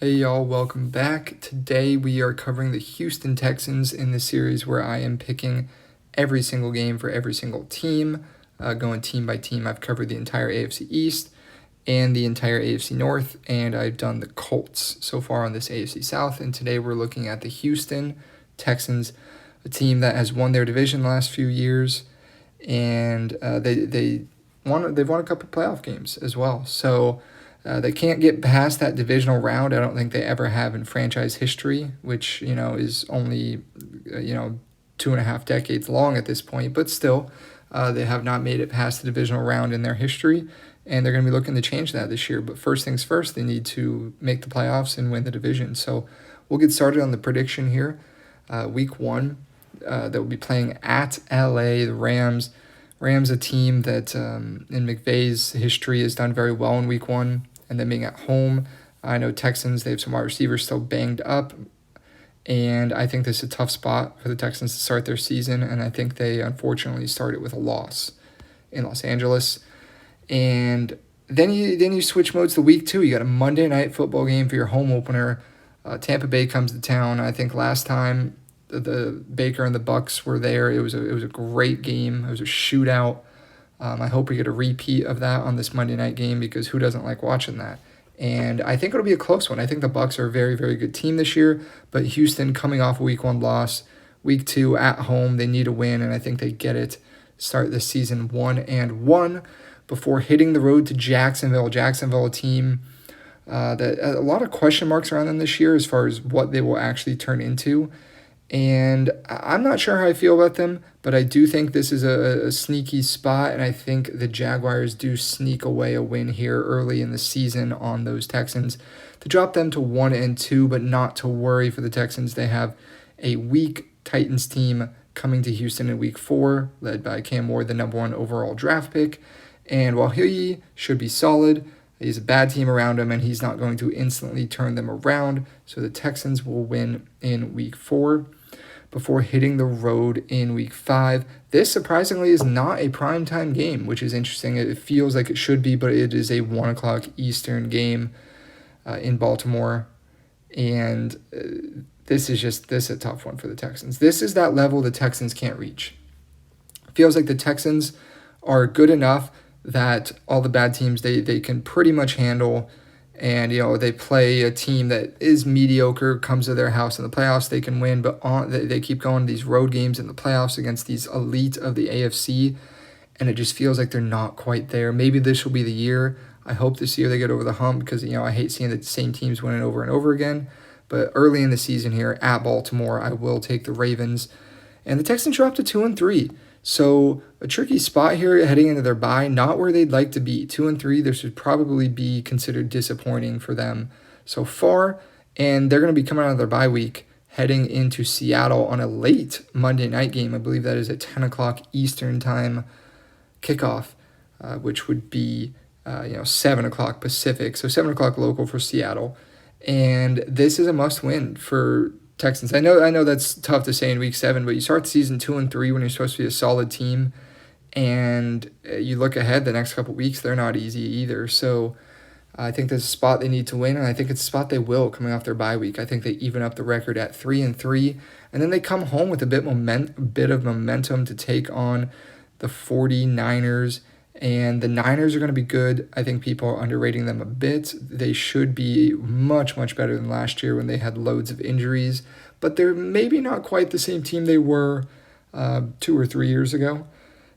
Hey y'all, welcome back. Today we are covering the Houston Texans in the series where I am picking every single game for every single team, going team by team. I've covered the entire AFC East and the entire AFC North, and I've done the Colts so far on this AFC South. And today we're looking at the Houston Texans, a team that has won their division the last few years, and they've won a couple playoff games as well. So. They can't get past that divisional round. I don't think they ever have in franchise history, which is only 2.5 decades long at this point. But still, they have not made it past the divisional round in their history, and they're going to be looking to change that this year. But first things first, they need to make the playoffs and win the division. So we'll get started on the prediction here. Week 1, they'll be playing at LA, the Rams. Rams, a team that in McVay's history has done very well in Week 1. And then being at home, I know Texans, they have some wide receivers still banged up. And I think this is a tough spot for the Texans to start their season. And I think they unfortunately started with a loss in Los Angeles. And then you switch modes to Week 2. You got a Monday night football game for your home opener. Tampa Bay comes to town. I think last time the Baker and the Bucks were there, it was a great game. It was a shootout. I hope we get a repeat of that on this Monday night game because who doesn't like watching that? And I think it'll be a close one. I think the Bucks are a very, very good team this year, but Houston coming off a Week 1 loss, Week 2 at home, they need a win, and I think they get it. Start this season 1-1 before hitting the road to Jacksonville. Jacksonville, a team that a lot of question marks around them this year as far as what they will actually turn into. And I'm not sure how I feel about them, but I do think this is a sneaky spot, and I think the Jaguars do sneak away a win here early in the season on those Texans to drop them to 1-2, but not to worry for the Texans. They have a weak Titans team coming to Houston in Week 4, led by Cam Ward, the number 1 overall draft pick. And while he should be solid, he's a bad team around him, and he's not going to instantly turn them around. So the Texans will win in Week 4 before hitting the road in Week 5. This, surprisingly, is not a primetime game, which is interesting. It feels like it should be, but it is a 1 o'clock Eastern game in Baltimore. And this is a tough one for the Texans. This is that level the Texans can't reach. It feels like the Texans are good enough that all the bad teams they can pretty much handle. And, they play a team that is mediocre, comes to their house in the playoffs, they can win, but they keep going to these road games in the playoffs against these elite of the AFC, and it just feels like they're not quite there. Maybe this will be the year. I hope this year they get over the hump because, I hate seeing the same teams winning over and over again. But early in the season here at Baltimore, I will take the Ravens. And the Texans dropped to 2-3. So a tricky spot here heading into their bye, not where they'd like to be. 2-3, this should probably be considered disappointing for them so far. And they're going to be coming out of their bye week, heading into Seattle on a late Monday night game. I believe that is at 10 o'clock Eastern time kickoff, which would be 7 o'clock Pacific. So 7 o'clock local for Seattle. And this is a must-win for Texans. I know that's tough to say in Week 7, but you start the season 2-3 when you're supposed to be a solid team, and you look ahead the next couple weeks, they're not easy either. So I think there's a spot they need to win, and I think it's a spot they will coming off their bye week. I think they even up the record at 3-3, and then they come home with a bit of momentum to take on the 49ers. And the Niners are going to be good. I think people are underrating them a bit. They should be much, much better than last year when they had loads of injuries. But they're maybe not quite the same team they were 2 or 3 years ago.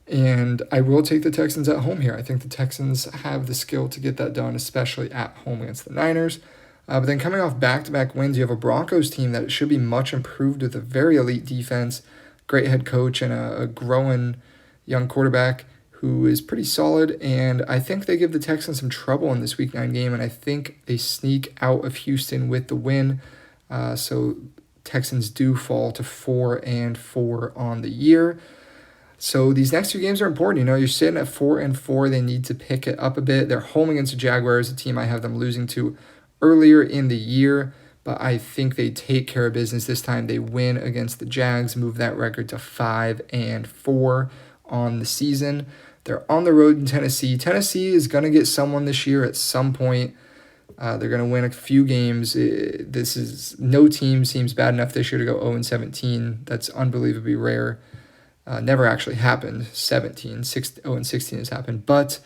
And I will take the Texans at home here. I think the Texans have the skill to get that done, especially at home against the Niners. But then coming off back-to-back wins, you have a Broncos team that should be much improved with a very elite defense, great head coach, and a growing young quarterback who is pretty solid, and I think they give the Texans some trouble in this Week 9 game, and I think they sneak out of Houston with the win. So Texans do fall to 4-4 on the year. So these next 2 games are important. You're sitting at 4-4. They need to pick it up a bit. They're home against the Jaguars, a team I have them losing to earlier in the year, but I think they take care of business this time. They win against the Jags, move that record to 5-4 on the season. They're on the road in Tennessee. Tennessee is going to get someone this year at some point. They're going to win a few games. No team seems bad enough this year to go 0-17. That's unbelievably rare. Never actually happened. 0-16 has happened. But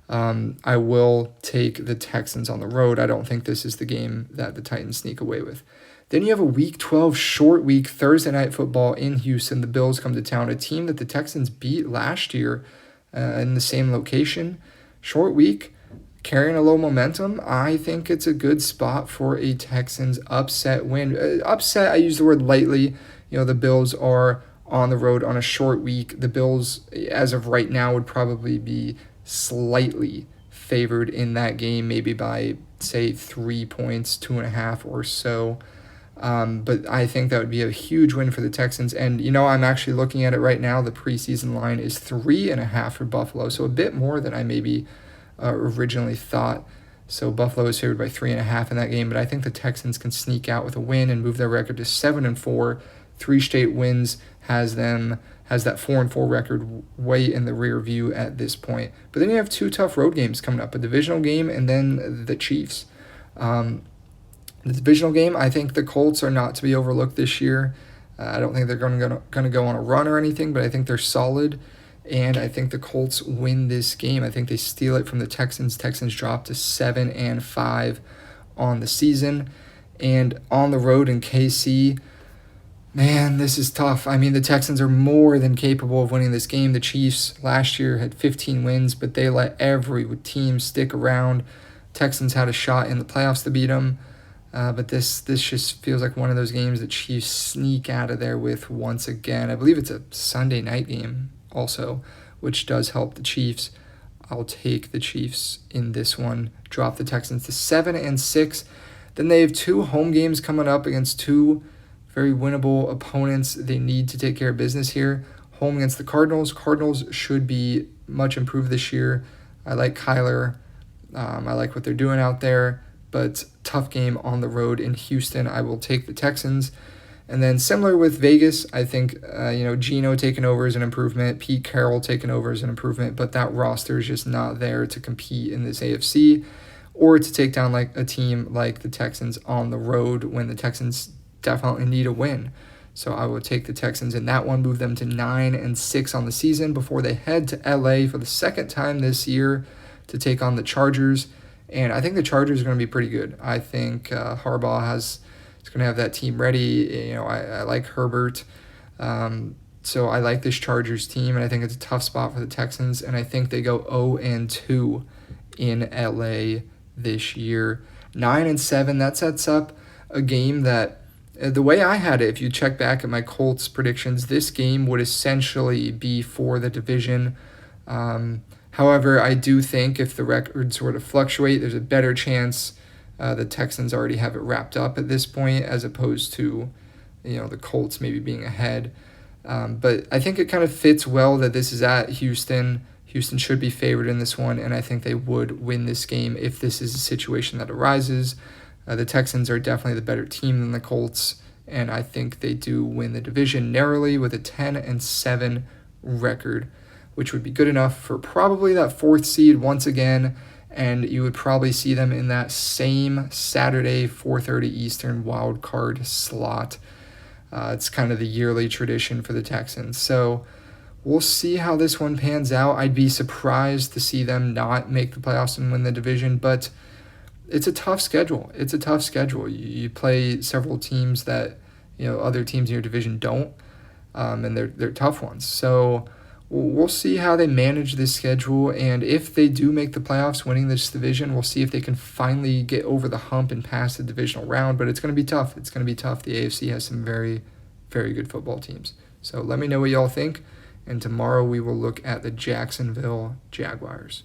I will take the Texans on the road. I don't think this is the game that the Titans sneak away with. Then you have a Week 12 short week, Thursday Night Football in Houston. The Bills come to town, a team that the Texans beat last year in the same location. Short week, carrying a low momentum. I think it's a good spot for a Texans upset win. Upset, I use the word lightly. The Bills are on the road on a short week. The Bills, as of right now, would probably be slightly favored in that game, maybe by, say, 3 points, 2.5 or so. But I think that would be a huge win for the Texans. And, I'm actually looking at it right now. The preseason line is 3.5 for Buffalo, so a bit more than I maybe originally thought. So Buffalo is favored by 3.5 in that game, but I think the Texans can sneak out with a win and move their record to 7-4. 3 straight wins has that 4-4 record way in the rear view at this point. But then you have 2 tough road games coming up, a divisional game and then the Chiefs. The divisional game, I think the Colts are not to be overlooked this year. I don't think they're going to go on a run or anything, but I think they're solid, and I think the Colts win this game. I think they steal it from the Texans. Texans drop to 7-5 on the season, and on the road in KC, man, this is tough. I mean, the Texans are more than capable of winning this game. The Chiefs last year had 15 wins, but they let every team stick around. Texans had a shot in the playoffs to beat them. But this just feels like one of those games that Chiefs sneak out of there with once again. I believe it's a Sunday night game also, which does help the Chiefs. I'll take the Chiefs in this one. Drop the Texans to 7-6. Then they have 2 home games coming up against 2 very winnable opponents. They need to take care of business here. Home against the Cardinals. Cardinals should be much improved this year. I like Kyler. I like what they're doing out there. But tough game on the road in Houston. I will take the Texans. And then similar with Vegas, I think, Geno taking over is an improvement. Pete Carroll taking over is an improvement. But that roster is just not there to compete in this AFC or to take down like a team like the Texans on the road when the Texans definitely need a win. So I will take the Texans in that one, move them to 9-6 on the season before they head to LA for the second time this year to take on the Chargers. And I think the Chargers are going to be pretty good. I think Harbaugh is going to have that team ready. I like Herbert. So I like this Chargers team, and I think it's a tough spot for the Texans. And I think they go 0-2 in LA this year. 9-7, that sets up a game that, the way I had it, if you check back at my Colts predictions, this game would essentially be for the division. However, I do think if the records were to fluctuate, there's a better chance the Texans already have it wrapped up at this point as opposed to, the Colts maybe being ahead. But I think it kind of fits well that this is at Houston. Houston should be favored in this one, and I think they would win this game if this is a situation that arises. The Texans are definitely the better team than the Colts, and I think they do win the division narrowly with a 10-7 record, which would be good enough for probably that 4th seed once again, and you would probably see them in that same Saturday 4:30 Eastern wild card slot. It's kind of the yearly tradition for the Texans. So we'll see how this one pans out. I'd be surprised to see them not make the playoffs and win the division, but it's a tough schedule. You play several teams that other teams in your division don't, and they're tough ones. So we'll see how they manage this schedule, and if they do make the playoffs winning this division, we'll see if they can finally get over the hump and pass the divisional round, but it's going to be tough. The AFC has some very, very good football teams. So let me know what y'all think, and tomorrow we will look at the Jacksonville Jaguars.